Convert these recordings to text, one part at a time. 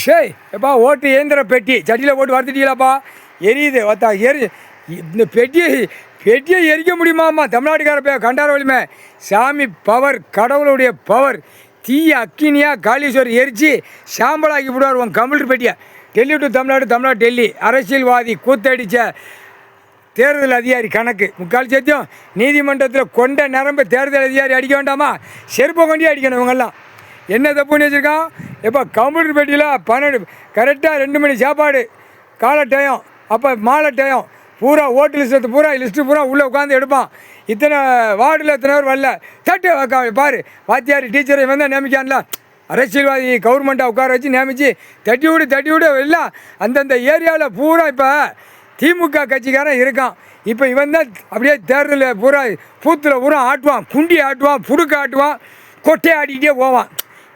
சரி எப்பா ஓட்டு இயந்திர பெட்டி சட்டியில் போட்டு வறுத்துட்டீங்களாப்பா எரியுது ஒத்தா இந்த பெட்டியை எரிக்க முடியுமாம்மா தமிழ்நாட்டுக்கார கண்டார வலிமை சாமி பவர் கடவுளுடைய பவர் தீய அக்கினியாக காளீஸ்வரர் எரித்து சாம்பலாக்கி விடுவார் உன் கம்ப்யூட்டர் பெட்டியை டெல்லி டு தமிழ்நாடு டெல்லி அரசியல்வாதி கூத்தடித்த தேர்தல் அதிகாரி கணக்கு முக்கால் சத்தியம் நீதிமன்றத்தில் கொண்ட நரம்பு தேர்தல் அதிகாரி அடிக்க வேண்டாமா செருப்பை கொண்டே அடிக்கணும் இவங்கெல்லாம் என்ன தப்புன்னு வச்சுருக்கான் இப்போ கம்ப்யூட்டர் பெட்டியில் 12 கரெக்டாக 2 மணி சாப்பாடு காலை டயம் அப்போ மாலை டயம் பூரா ஓட்டு லிஸ்ட்டு பூரா உள்ளே உட்காந்து எடுப்பான் இத்தனை வார்டில் எத்தனை பேர் வரல தட்டு பாரு வாத்தியார் டீச்சரை இவன் தான் நியமிக்கான்ல அரசியல்வாதி கவர்மெண்ட்டாக உட்கார வச்சு நியமித்து தட்டி விடு எல்லாம் அந்தந்த ஏரியாவில் பூரா இப்போ திமுக கட்சிக்காரன் இருக்கான் இப்போ இவன் தான் அப்படியே தேர்தலில் பூரா பூத்தில் பூரா ஆட்டுவான் குண்டி ஆட்டுவான் புடுக்க ஆட்டுவான் கொட்டை ஆட்டிக்கிட்டே போவான்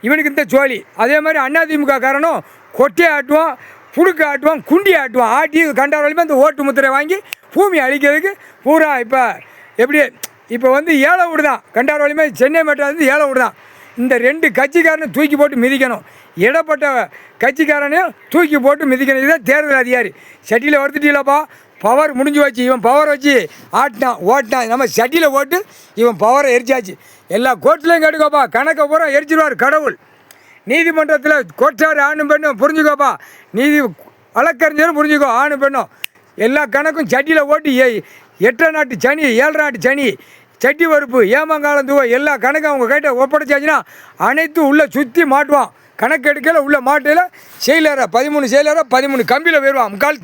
இவனுக்கு இந்த சோழி அதே மாதிரி அதிமுக காரனும் கொட்டை ஆட்டுவான் புடுக்க ஆட்டுவான் குண்டி ஆட்டுவான் ஆட்டி கண்டார வழியுமே அந்த ஓட்டு முத்திரை வாங்கி பூமி அழிக்கிறதுக்கு பூரா இப்போ எப்படி இப்போ வந்து ஏழை விடுதான் கண்டார வழியுமே சென்னை மெட்ராஸ் ஏழை விடுதான் இந்த 2 கட்சிக்காரனையும் தூக்கி போட்டு மிதிக்கணும் இடப்பட்ட கட்சிக்காரனையும் தூக்கி போட்டு மிதிக்கணும் இதுதான் தேர்தல் அதிகாரி சட்டியில் வறுத்துட்டீங்களாப்பா பவர் முடிஞ்சு வச்சு இவன் பவர் வச்சு ஓட்டினான் நம்ம சட்டியில் ஓட்டு இவன் பவரை எரிச்சாச்சு எல்லா கோர்ட்லேயும் கேட்டுக்கோப்பா கணக்கை பூரா எரிச்சிருவார் கடவுள் நீதிமன்றத்தில் கோர்ட்டார் ஆணும் பெண்ணும் புரிஞ்சுக்கோப்பா நீதி வழக்கறிஞரும் புரிஞ்சுக்கோ ஆணும் பெண்ணும் எல்லா கணக்கும் சட்டியில் ஓட்டு 8 நாட்டு சனி 7 நாட்டு சனி சட்டி வறுப்பு ஏமாங்காலம் தூவ எல்லா கணக்கும் அவங்க கைட்ட ஒப்படைச்சாச்சுன்னா அனைத்தும் உள்ளே சுற்றி மாட்டுவான் கணக்கு எடுக்கல உள்ள மாட்டையில் செயலரை 13 செயலரை 13 கம்பியில் போயிடுவான் முக்கால்